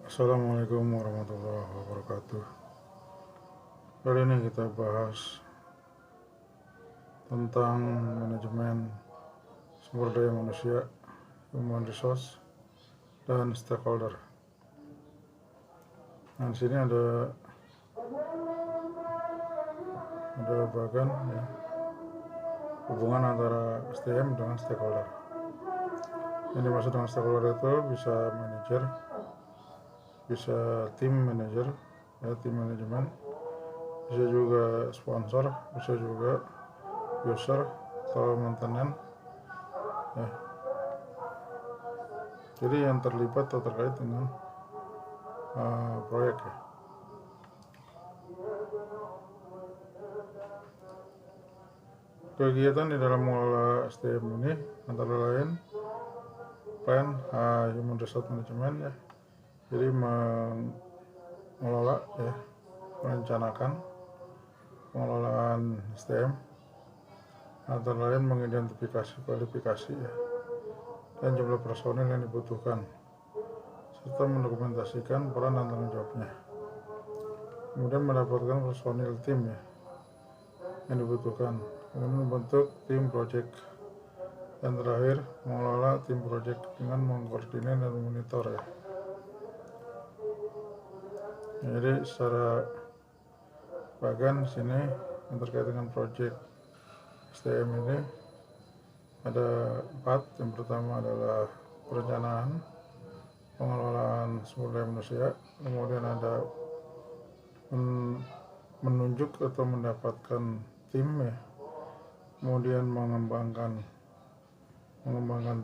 Assalamualaikum warahmatullahi wabarakatuh. Kali ini kita bahas tentang manajemen sumber daya manusia, human resource, dan stakeholder. Nah, di sini ada bagian ya, hubungan antara SDM dengan stakeholder. Yang dimaksud dengan stakeholder itu bisa manajer, bisa tim manager, ya, tim manajemen, bisa juga sponsor, bisa juga user atau maintenance, ya. Jadi yang terlibat atau terkait dengan proyek, ya. Kegiatan di dalam mengelola SDM ini antara lain plan human resource management, ya. Jadi mengelola, ya, merencanakan pengelolaan SDM, antara lain mengidentifikasi kualifikasi, ya, dan jumlah personil yang dibutuhkan, serta mendokumentasikan peran dan tanggung jawabnya. Kemudian mendapatkan personil tim, ya, yang dibutuhkan, kemudian membentuk tim project, dan terakhir mengelola tim project dengan mengkoordinir dan memonitor, ya. Jadi secara bagian sini yang terkait dengan project SDM ini ada 4. Yang pertama adalah perencanaan pengelolaan sumber daya manusia, kemudian ada menunjuk atau mendapatkan tim, ya, kemudian mengembangkan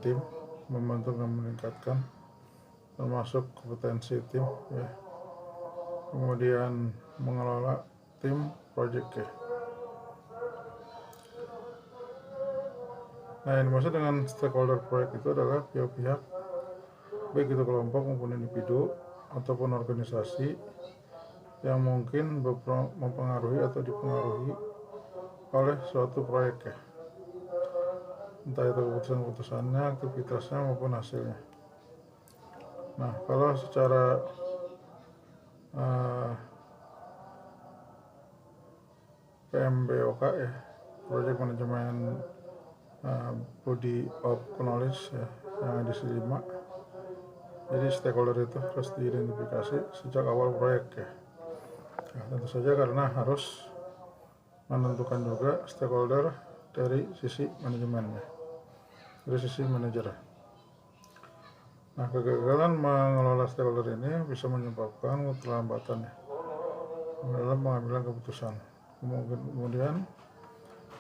tim, membentuk dan meningkatkan termasuk kompetensi tim, ya, kemudian mengelola tim project, ya. Nah, yang dimaksud dengan stakeholder proyek itu adalah pihak-pihak, baik itu kelompok maupun individu ataupun organisasi yang mungkin mempengaruhi atau dipengaruhi oleh suatu proyek, ya, entah itu keputusan-keputusannya, aktivitasnya maupun hasilnya. Nah, kalau secara PMBOK, ya, Project Management Body of Knowledge, ya, yang edisi 5. Jadi stakeholder itu harus diidentifikasi sejak awal proyek, ya. Nah, tentu saja karena harus menentukan juga stakeholder dari sisi manajemennya, dari sisi manajer. Nah, kegagalan mengelola stakeholder ini bisa menyebabkan keterlambatan, ya, dalam pengambilan keputusan. Kemudian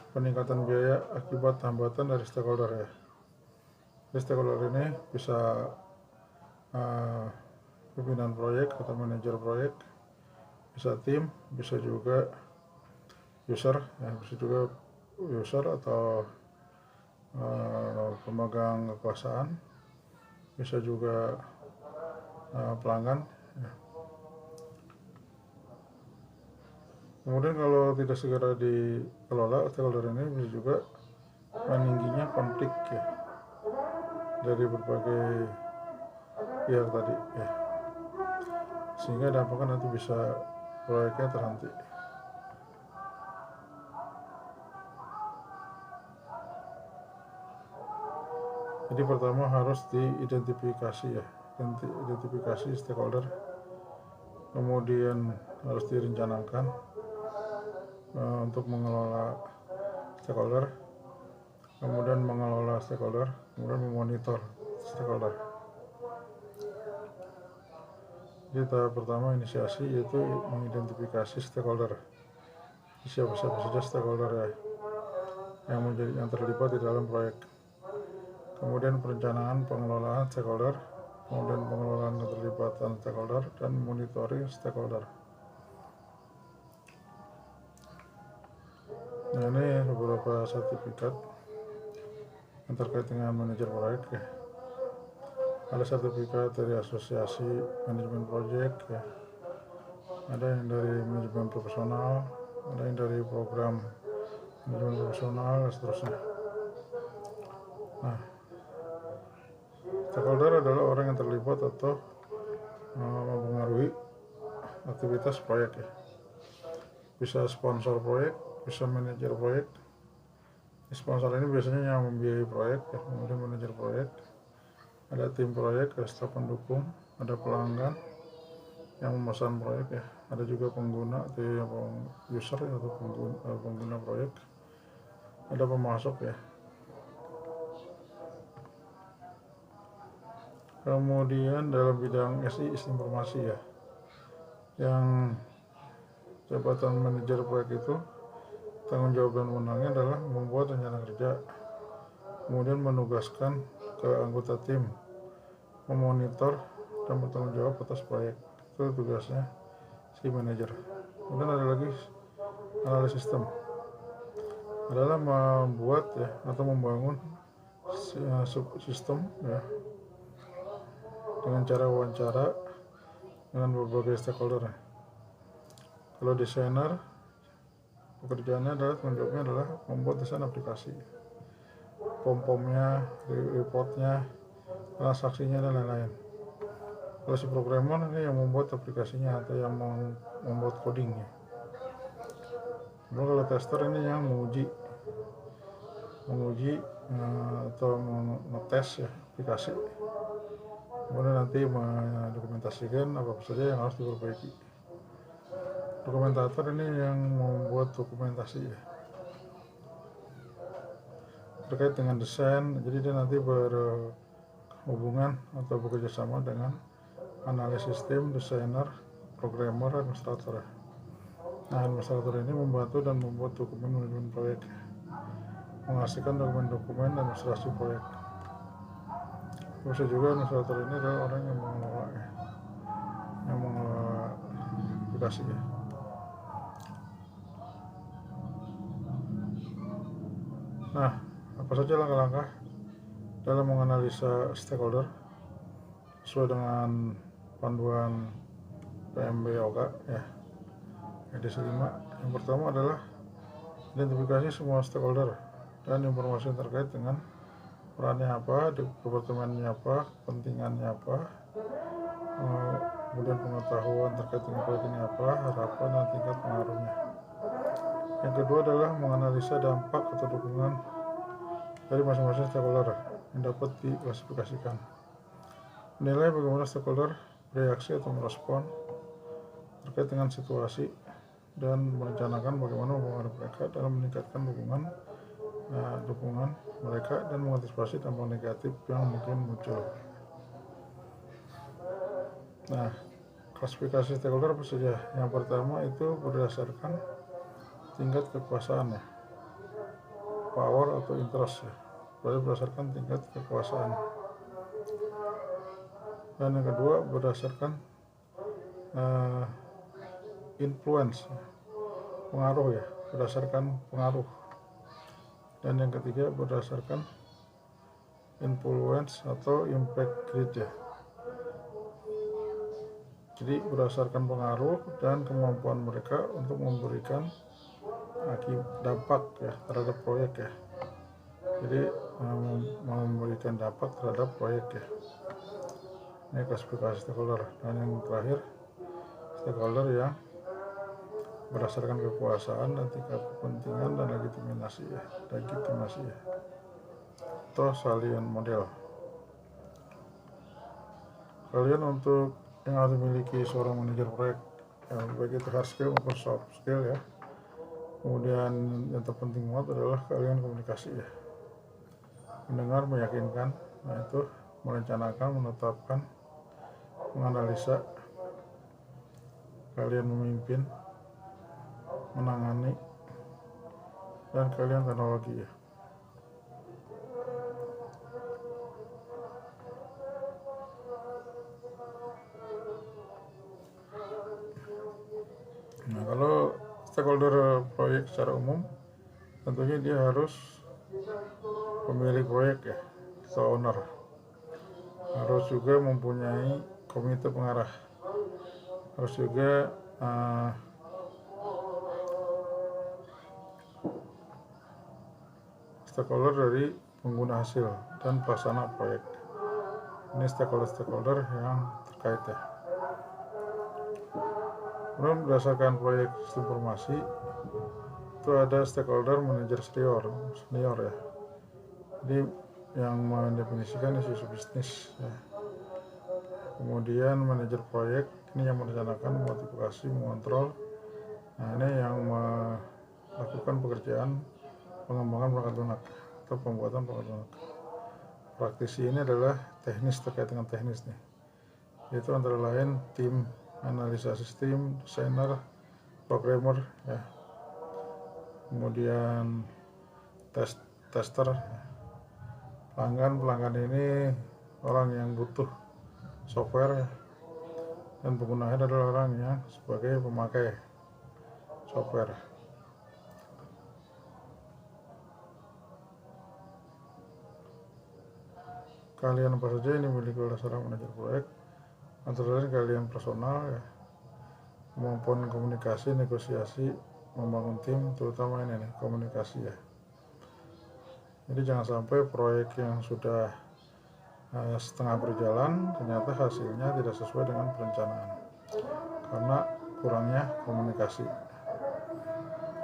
peningkatan biaya akibat hambatan dari stakeholder, ya. Jadi stakeholder ini bisa pimpinan proyek atau manajer proyek, bisa tim, bisa juga user, ya, bisa juga user atau pemegang kekuasaan, bisa juga pelanggan, ya. Kemudian kalau tidak segera dikelola stakeholder ini bisa juga meningginya konflik, ya, dari berbagai pihak tadi, ya, sehingga dampaknya nanti bisa proyeknya terhenti. Jadi pertama harus diidentifikasi, ya, identifikasi stakeholder, kemudian harus direncanakan untuk mengelola stakeholder, kemudian mengelola stakeholder, kemudian memonitor stakeholder. Jadi tahap pertama inisiasi yaitu mengidentifikasi stakeholder, siapa-siapa saja stakeholder, ya, yang terlibat di dalam proyek. Kemudian perencanaan pengelolaan stakeholder, kemudian pengelolaan keterlibatan stakeholder, dan monitoring stakeholder. Nah, ini beberapa sertifikat yang terkait dengan manajer proyek, ya. Ada sertifikat dari Asosiasi Manajemen Proyek, ya. Ada yang dari manajemen profesional, ada yang dari program manajemen profesional, dan seterusnya. Nah, stakeholder adalah orang yang terlibat atau aktivitas proyek ya. Bisa sponsor proyek, bisa manajer proyek. Sponsor ini biasanya yang membiayai proyek ya, kemudian manajer proyek, ada tim proyek, ada staf pendukung, ada pelanggan yang memesan proyek ya, ada juga pengguna atau yang user atau pengguna proyek, ada pemasok ya. Kemudian dalam bidang SI informasi ya, yang jabatan manajer proyek itu tanggung jawab dan wewenangnya adalah membuat rencana kerja, kemudian menugaskan ke anggota tim, memonitor dan bertanggung jawab atas proyek. Itu tugasnya si manajer. Kemudian ada lagi analis sistem, adalah membuat ya atau membangun sistem ya dengan cara wawancara dengan berbagai stakeholder. Kalau desainer, pekerjaannya adalah tanggung jawabnya adalah membuat desain aplikasi, pom-pomnya, reportnya, transaksinya dan lain-lain. Kalau si programmer ini yang membuat aplikasinya atau yang membuat codingnya. Kalau tester ini yang menguji atau mengetes ya aplikasi. Kemudian nanti mendokumentasikan apa saja yang harus diperbaiki. Dokumentator ini yang membuat dokumentasi ya, terkait dengan desain. Jadi dia nanti berhubungan atau bekerja sama dengan analis sistem, desainer, programmer, administrator. Nah, administrator ini membantu dan membuat dokumen manajemen proyek, menghasilkan dokumen-dokumen administrasi proyek. Bisa juga administrator ini adalah orang yang mengelola aplikasi ya. Nah, apa saja langkah-langkah dalam menganalisa stakeholder sesuai dengan panduan PMBOK ya, edisi 5. Yang pertama adalah identifikasi semua stakeholder dan informasi terkait dengan perannya apa, departemennya apa, kepentingannya apa, kemudian pengetahuan terkait dengan proyek ini apa, harapan dan tingkat pengaruhnya. Yang kedua adalah menganalisa dampak atau dukungan dari masing-masing stakeholder yang dapat diklasifikasikan. Menilai bagaimana stakeholder bereaksi atau merespon terkait dengan situasi dan merencanakan bagaimana mempengaruhi mereka dalam meningkatkan dukungan mereka dan mengantisipasi dampak negatif yang mungkin muncul. Nah, klasifikasi stakeholder apa saja? Yang pertama itu berdasarkan tingkat kekuasaan ya, power atau interest ya, berdasarkan tingkat kekuasaan. Dan yang kedua berdasarkan influence, pengaruh ya, berdasarkan pengaruh. Dan yang ketiga berdasarkan influence atau impact grade ya. Jadi berdasarkan pengaruh dan kemampuan mereka untuk memberikan dampak ya terhadap proyek ya. Jadi memberikan dampak terhadap proyek ya. Ini klasifikasi stakeholder. Dan yang terakhir stakeholder yang berdasarkan kekuasaan dan tingkat kepentingan dan legitimasi ya, atau salient model. Kalian untuk yang harus dimiliki seorang manajer proyek, baik itu hard skill maupun soft skill ya. Kemudian yang terpenting banget adalah kalian komunikasi ya, mendengar, meyakinkan, nah itu merencanakan, menetapkan, menganalisa, kalian memimpin, menangani, dan kalian teknologi ya. Nah, kalau stakeholder proyek secara umum, tentunya dia harus pemilik proyek ya, atau owner. Harus juga mempunyai komite pengarah. Harus juga stakeholder dari pengguna hasil dan pelaksana proyek. Ini stakeholder yang terkait ya. Kemudian berdasarkan proyek sistem informasi itu ada stakeholder, manajer senior ya. Jadi yang mendefinisikan isu bisnis ya. Kemudian manajer proyek ini yang merencanakan, mengmotivasi, mengontrol. Nah, ini yang melakukan pekerjaan pengembangan perangkat lunak atau pembuatan perangkat lunak. Praktisi ini adalah teknis, terkait dengan teknis nih, yaitu antara lain tim analisa sistem, desainer, programmer ya. Kemudian tester. Pelanggan ini orang yang butuh software dan penggunanya adalah orang yang sebagai pemakai software. Keahlian apa saja ini dimiliki oleh seorang manajer proyek? Antara lain keahlian personal ya, kemampuan komunikasi, negosiasi, membangun tim, terutama ini nih, komunikasi ya. Jadi jangan sampai proyek yang sudah setengah berjalan ternyata hasilnya tidak sesuai dengan perencanaan karena kurangnya komunikasi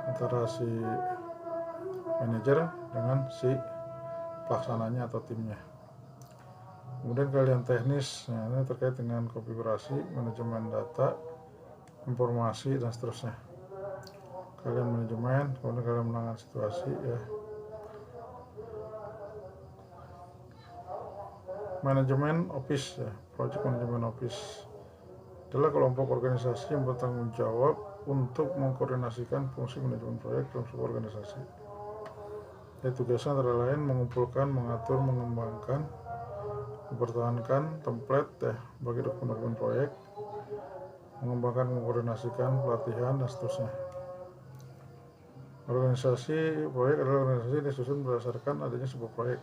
antara si manajer dengan si pelaksananya atau timnya. Kemudian keahlian teknis, nah ini terkait dengan konfigurasi, manajemen data, informasi dan seterusnya. Keahlian manajemen, kemudian keahlian menangani situasi ya. Manajemen office ya, project manajemen office adalah kelompok organisasi yang bertanggung jawab untuk mengkoordinasikan fungsi manajemen proyek dalam sebuah organisasi. Jadi tugasnya antara lain mengumpulkan, mengatur, mengembangkan, mempertahankan template ya bagi dokumen-dokumen proyek, mengembangkan, mengkoordinasikan pelatihan dan seterusnya. Organisasi proyek adalah organisasi yang disusun berdasarkan adanya sebuah proyek.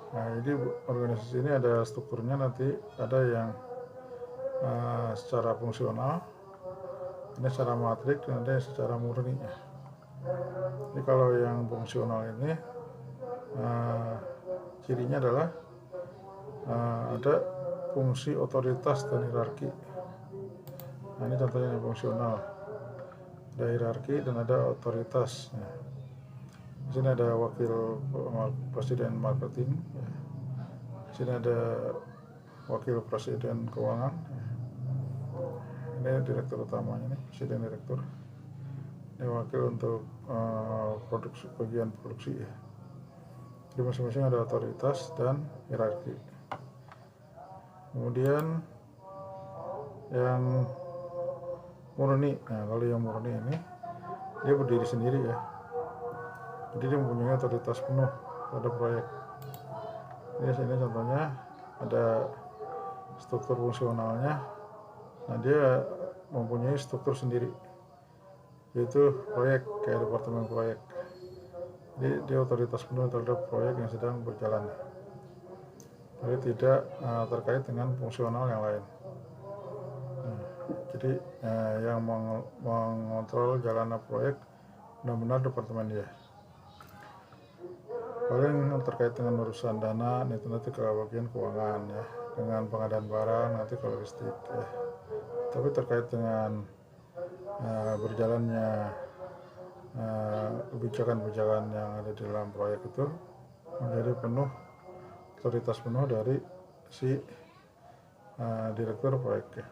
Nah, jadi organisasi ini ada strukturnya, nanti ada yang secara fungsional, ini secara matrik, dan ada yang secara murni. Jadi kalau yang fungsional ini cirinya adalah ada fungsi otoritas dan hierarki. Nah, ini contohnya yang fungsional, ada hierarki dan ada otoritas. Nah, di sini ada wakil presiden marketing, ya. Di sini ada wakil presiden keuangan, ya. Ini direktur utamanya nih, presiden direktur. Ini wakil untuk produksi, bagian produksi ya. Di masing-masing ada otoritas dan hierarki. Kemudian yang murni, nah kalau yang murni ini dia berdiri sendiri ya, jadi dia mempunyai otoritas penuh pada proyek. Ini sini contohnya ada struktur fungsionalnya. Nah, dia mempunyai struktur sendiri, yaitu proyek, kayak departemen proyek. Jadi dia otoritas penuh terhadap proyek yang sedang berjalan. Jadi tidak terkait dengan fungsional yang lain. Jadi yang mengontrol jalannya proyek benar-benar departemen dia. Paling terkait dengan urusan dana itu nanti ke bagian keuangan ya, dengan pengadaan barang nanti ke logistik ya. Tapi terkait dengan berjalannya kebijakan-kebijakan yang ada di dalam proyek itu menjadi penuh otoritas penuh dari si direktur proyek ya.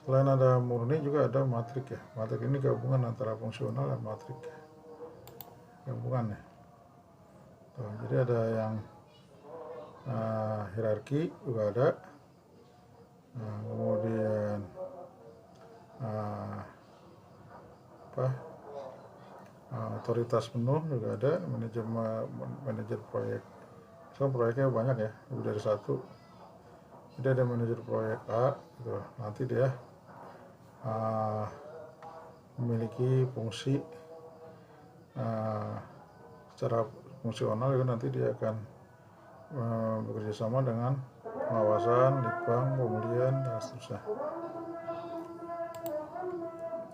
Selain ada murni juga ada matrik ya. Matrik ini gabungan antara fungsional dan matrik ya. Gabungan ya. Tuh, jadi ada yang hierarki juga ada. Kemudian otoritas penuh juga ada, manajer proyek. So, proyeknya banyak ya, lebih dari satu. Jadi ada manajer proyek A gitu. Nanti dia memiliki fungsi secara fungsional, itu nanti dia akan bekerja sama dengan pengawasan, litbang, pemulihan dan seterusnya.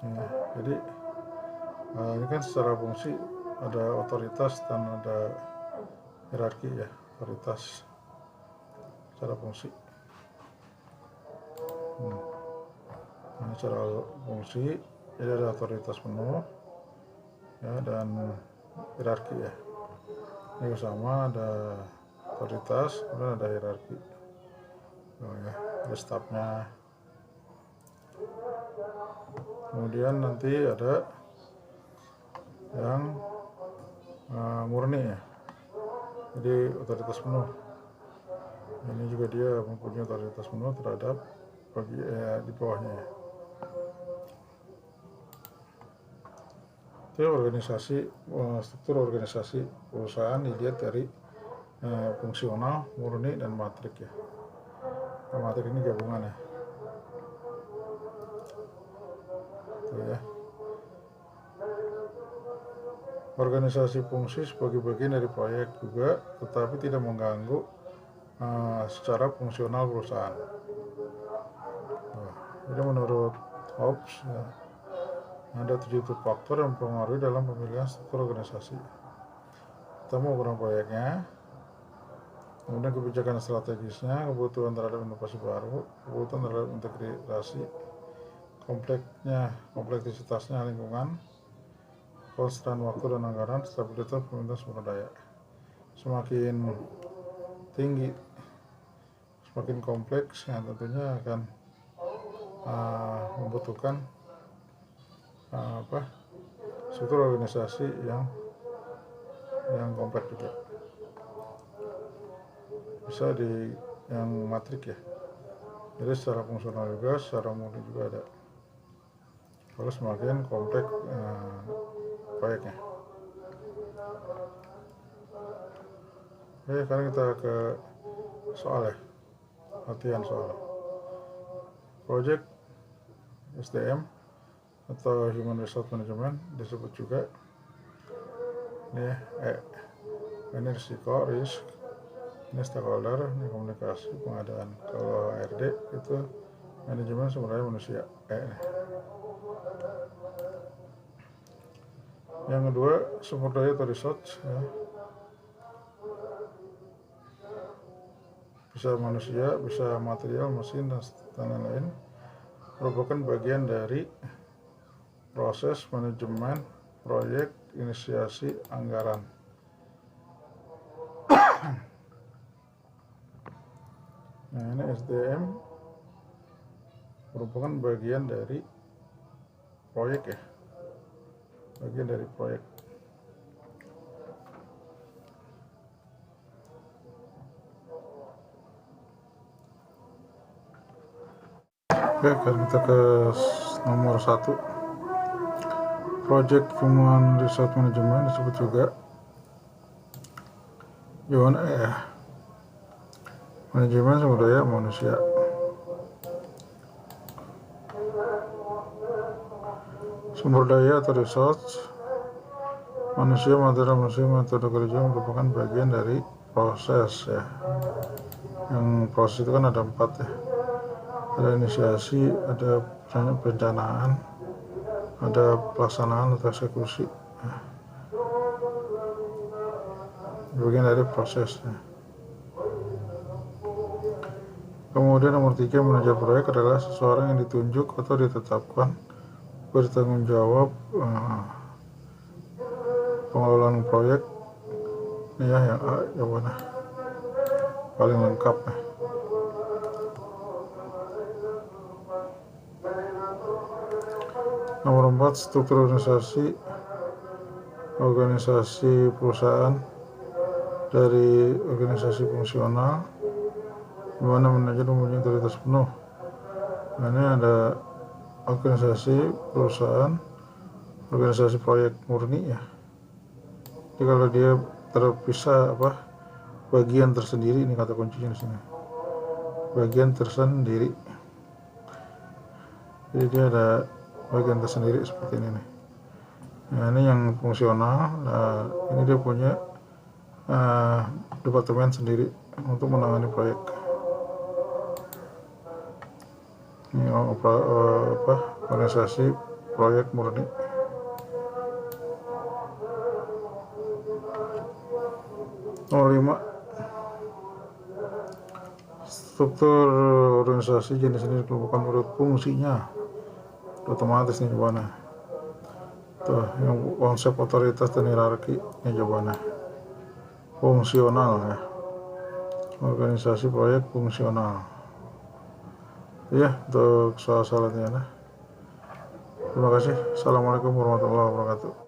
Ya, jadi ini kan secara fungsi ada otoritas dan ada hierarki ya, otoritas secara fungsi. Nah, secara fungsi jadi ada otoritas penuh ya, dan hierarki ya. Ini sama ada otoritas, kemudian ada hierarki. Ya, ada stafnya. Kemudian nanti ada yang murni ya, jadi otoritas penuh. Ini juga dia mempunyai otoritas penuh terhadap di bawahnya ya. Itu organisasi, struktur organisasi perusahaan dilihat dari fungsional, murni, dan matrik ya. Matrik ini gabungan ya. Tuh ya. Organisasi fungsi sebagai bagian dari proyek juga, tetapi tidak mengganggu secara fungsional perusahaan. Jadi menurut Hobbes ya, ada 7 faktor yang mempengaruhi dalam pemilihan struktur organisasi. Pertama, ukuran proyeknya, kemudian kebijakan strategisnya, kebutuhan terhadap inovasi baru, kebutuhan terhadap integrasi, kompleksitasnya lingkungan, konstran waktu dan anggaran, stabilitas pemerintahan sumber daya. Semakin tinggi, semakin kompleks, yang tentunya akan membutuhkan struktur organisasi yang kompleks juga. Bisa di yang matrik ya, jadi secara fungsional juga, secara murni juga ada. Kalau semakin kompleks proyeknya. Oke, sekarang kita ke soal ya, latihan soal. Project SDM atau Human Resource Management disebut juga ini ini risiko, risk, ini stakeholder, ini komunikasi, pengadaan. Kalau HRD itu manajemen sumber daya manusia. Yang kedua, sumber daya atau resource ya. Bisa manusia, bisa material, mesin, dan lain-lain, merupakan bagian dari proses manajemen proyek, inisiasi, anggaran. Nah, ini SDM merupakan bagian dari proyek ya, bagian dari proyek. Oke, kita ke nomor 1. Project Human Resource Management disebut juga manajemen sumber daya manusia. Sumber daya atau resource manusia, material manusia, metode kerja merupakan bagian dari proses ya. Yang proses itu kan ada 4 ya. Ada inisiasi, ada perencanaan, ada pelaksanaan atau eksekusi. Bagian dari prosesnya. Kemudian nomor 3, manajer proyek adalah seseorang yang ditunjuk atau ditetapkan bertanggung jawab pengelolaan proyek. Ini ya yang A, yang mana paling lengkap ya. Nomor 4, struktur organisasi perusahaan dari organisasi fungsional, di mana manajer mempunyai otoritas penuh. Nah, ini ada organisasi perusahaan, organisasi proyek murni ya. Jadi kalau dia terpisah bagian tersendiri, ini kata kuncinya di sini. Bagian tersendiri. Jadi dia ada bagian tersendiri seperti ini nih. Nah, ini yang fungsional. Nah, ini dia punya departemen sendiri untuk menangani proyek. Ini organisasi proyek murni. Nomor 5, struktur organisasi jenis ini dikelompokkan menurut fungsinya, otomatis nih jawabannya. Tuh, yang konsep otoritas dan hierarki ini jawabannya. Fungsional ya, organisasi proyek fungsional. Ya, untuk soal-soalnya. Terima kasih. Assalamualaikum warahmatullahi wabarakatuh.